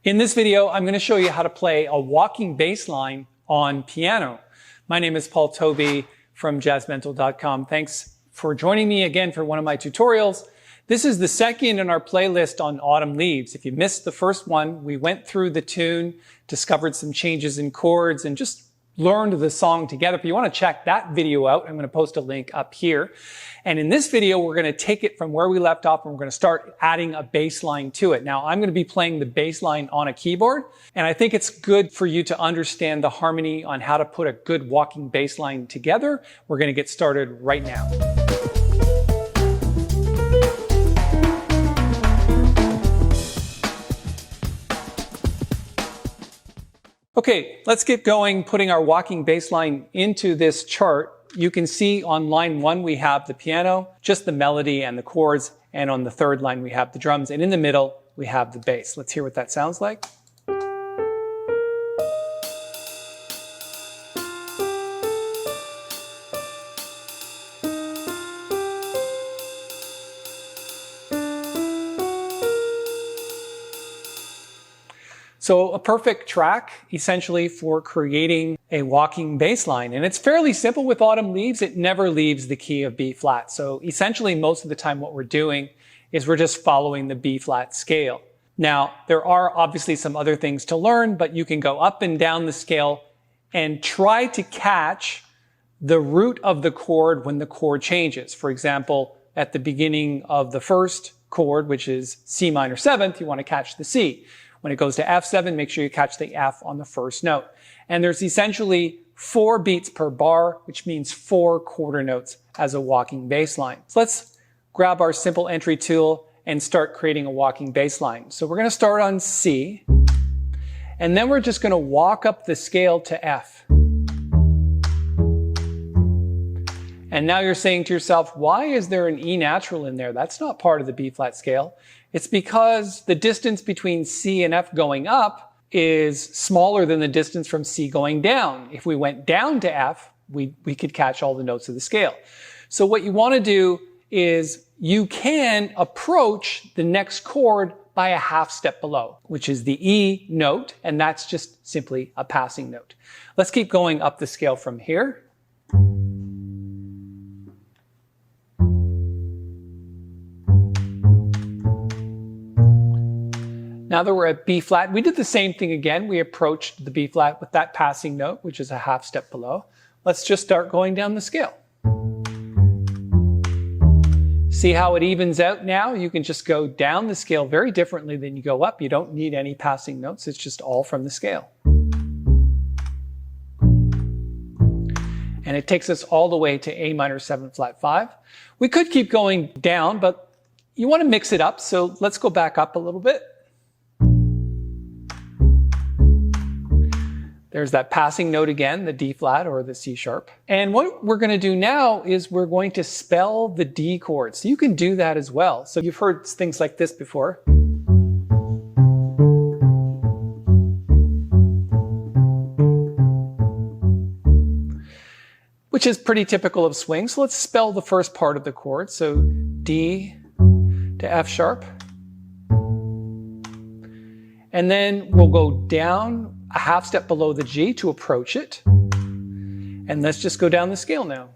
In this video, I'm going to show you how to play a walking bass line on piano. My name is Paul Tobey from jazzmental.com. Thanks for joining me again for one of my tutorials. This is the second in our playlist on Autumn Leaves. If you missed the first one, we went through the tune, discovered some changes in chords, and just learned the song together. If you want to check that video out, I'm going to post a link up here. And in this video, we're going to take it from where we left off and we're going to start adding a bass line to it. Now, I'm going to be playing the bass line on a keyboard, and I think it's good for you to understand the harmony on how to put a good walking bass line together. We're going to get started right now. Okay, let's get going putting our walking bass line into this chart. You can see on line 1 we have the piano, just the melody and the chords, and on the third line we have the drums, and in the middle we have the bass. Let's hear what that sounds like. So a perfect track, essentially, for creating a walking bass line. And it's fairly simple with Autumn Leaves. It never leaves the key of B flat. So essentially, most of the time what we're doing is we're just following the B flat scale. Now, there are obviously some other things to learn, but you can go up and down the scale and try to catch the root of the chord when the chord changes. For example, at the beginning of the first chord, which is C minor 7th, you want to catch the C. When it goes to F7, make sure you catch the F on the first note. And there's essentially 4 beats per bar, which means 4 quarter notes as a walking bass line. So let's grab our simple entry tool and start creating a walking bass line. So we're going to start on C, and then we're just going to walk up the scale to F. And now you're saying to yourself, why is there an E natural in there? That's not part of the B flat scale. It's because the distance between C and F going up is smaller than the distance from C going down. If we went down to F, we could catch all the notes of the scale. So what you want to do is you can approach the next chord by a half step below, which is the E note, and that's just simply a passing note. Let's keep going up the scale from here. Now that we're at B flat, we did the same thing again. We approached the B flat with that passing note, which is a half step below. Let's just start going down the scale. See how it evens out now? You can just go down the scale very differently than you go up. You don't need any passing notes. It's just all from the scale. And it takes us all the way to A minor 7 flat 5. We could keep going down, but you want to mix it up. So let's go back up a little bit. There's that passing note again, the D flat or the C sharp. And what we're going to do now is we're going to spell the D chord. So you can do that as well. So you've heard things like this before. Which is pretty typical of swing. So let's spell the first part of the chord. So D to F sharp. And then we'll go down a half step below the G to approach it. And let's just go down the scale now.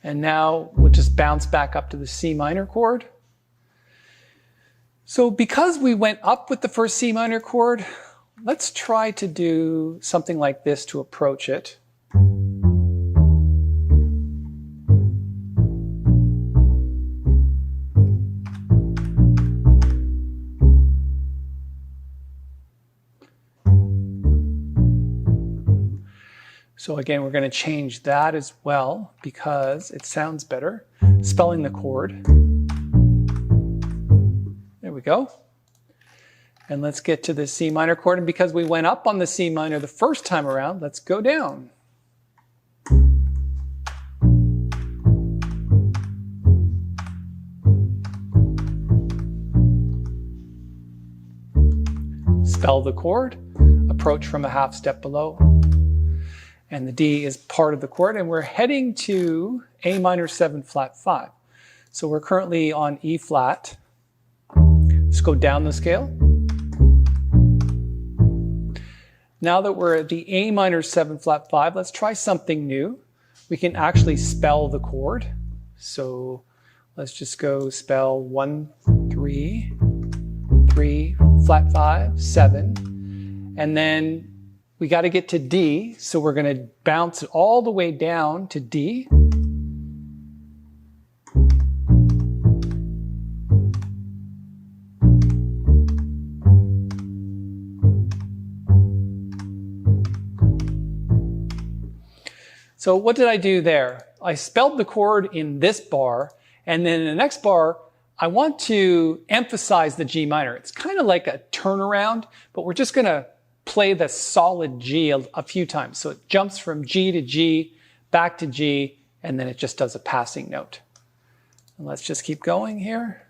And now we'll just bounce back up to the C minor chord. So because we went up with the first C minor chord, let's try to do something like this to approach it. So again, we're going to change that as well because it sounds better. Spelling the chord. There we go. And let's get to the C minor chord. And because we went up on the C minor the first time around, let's go down. Spell the chord, approach from a half step below. And the D is part of the chord, and we're heading to A minor 7 flat 5. So we're currently on E flat. Let's go down the scale. Now that we're at the A minor 7 flat 5, let's try something new. We can actually spell the chord. So let's just go spell 1, 3, 3, flat 5, 7. And then we got to get to D, so we're going to bounce it all the way down to D. So what did I do there? I spelled the chord in this bar, and then in the next bar, I want to emphasize the G minor. It's kind of like a turnaround, but we're just going to play the solid G a few times. So it jumps from G to G, back to G, and then it just does a passing note. And let's just keep going here.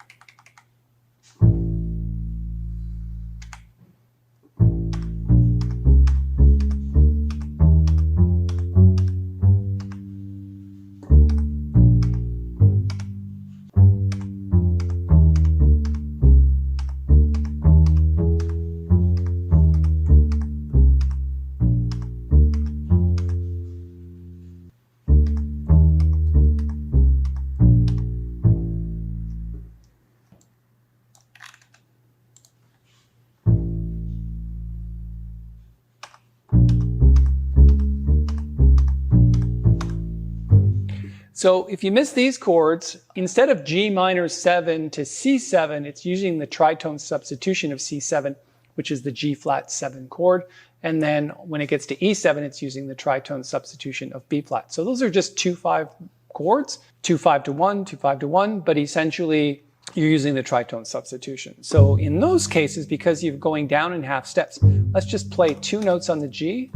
So if you miss these chords, instead of G minor 7 to C7, it's using the tritone substitution of C7, which is the G flat 7 chord. And then when it gets to E7, it's using the tritone substitution of B flat. So those are just 2-5 chords, 2-5 to 1, 2-5 to 1, but essentially you're using the tritone substitution. So in those cases, because you're going down in half steps, let's just play 2 notes on the G,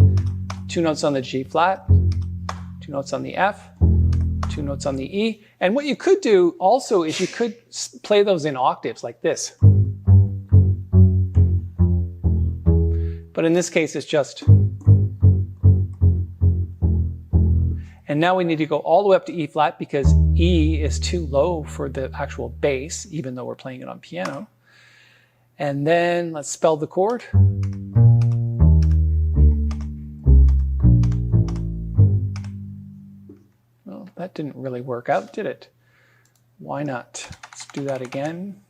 2 notes on the G flat, 2 notes on the F, 2 notes on the E. And what you could do also is you could play those in octaves like this. But in this case, it's just. And now we need to go all the way up to E flat because E is too low for the actual bass, even though we're playing it on piano. And then let's spell the chord. That didn't really work out, did it? Why not? Let's do that again.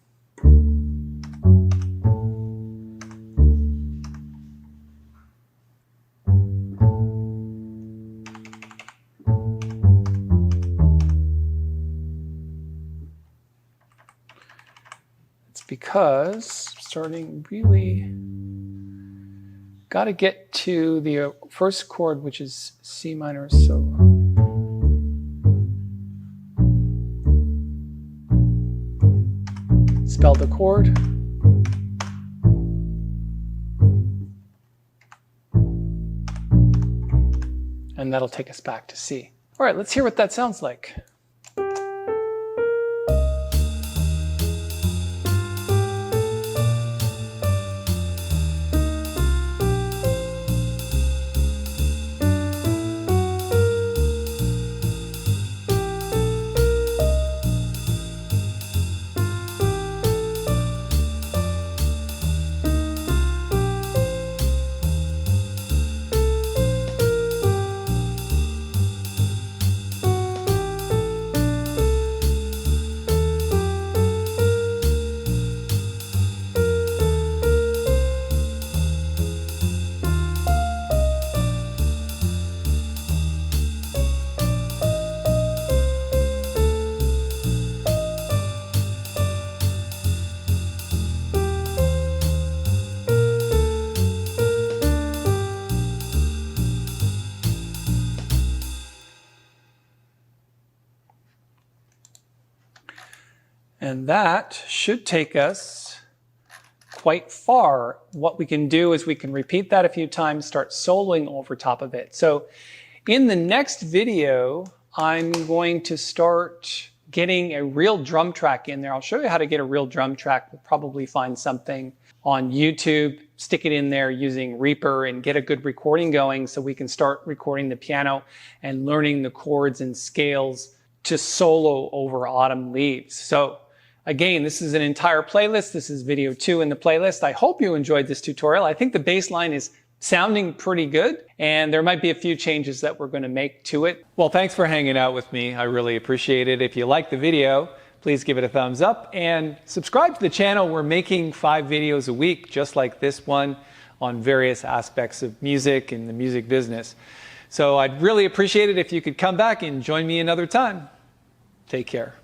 It's because starting really got to get to the first chord, which is C minor, so. Spell the chord. And that'll take us back to C. All right, let's hear what that sounds like. And that should take us quite far. What we can do is we can repeat that a few times, start soloing over top of it. So in the next video, I'm going to start getting a real drum track in there. I'll show you how to get a real drum track. We'll probably find something on YouTube stick it in there using Reaper and get a good recording going so we can start recording the piano and learning the chords and scales to solo over Autumn Leaves. So again, this is an entire playlist. This is video 2 in the playlist. I hope you enjoyed this tutorial. I think the bass line is sounding pretty good, and there might be a few changes that we're going to make to it. Well, thanks for hanging out with me. I really appreciate it. If you liked the video, please give it a thumbs up and subscribe to the channel. We're making 5 videos a week, just like this one, on various aspects of music and the music business. So I'd really appreciate it if you could come back and join me another time. Take care.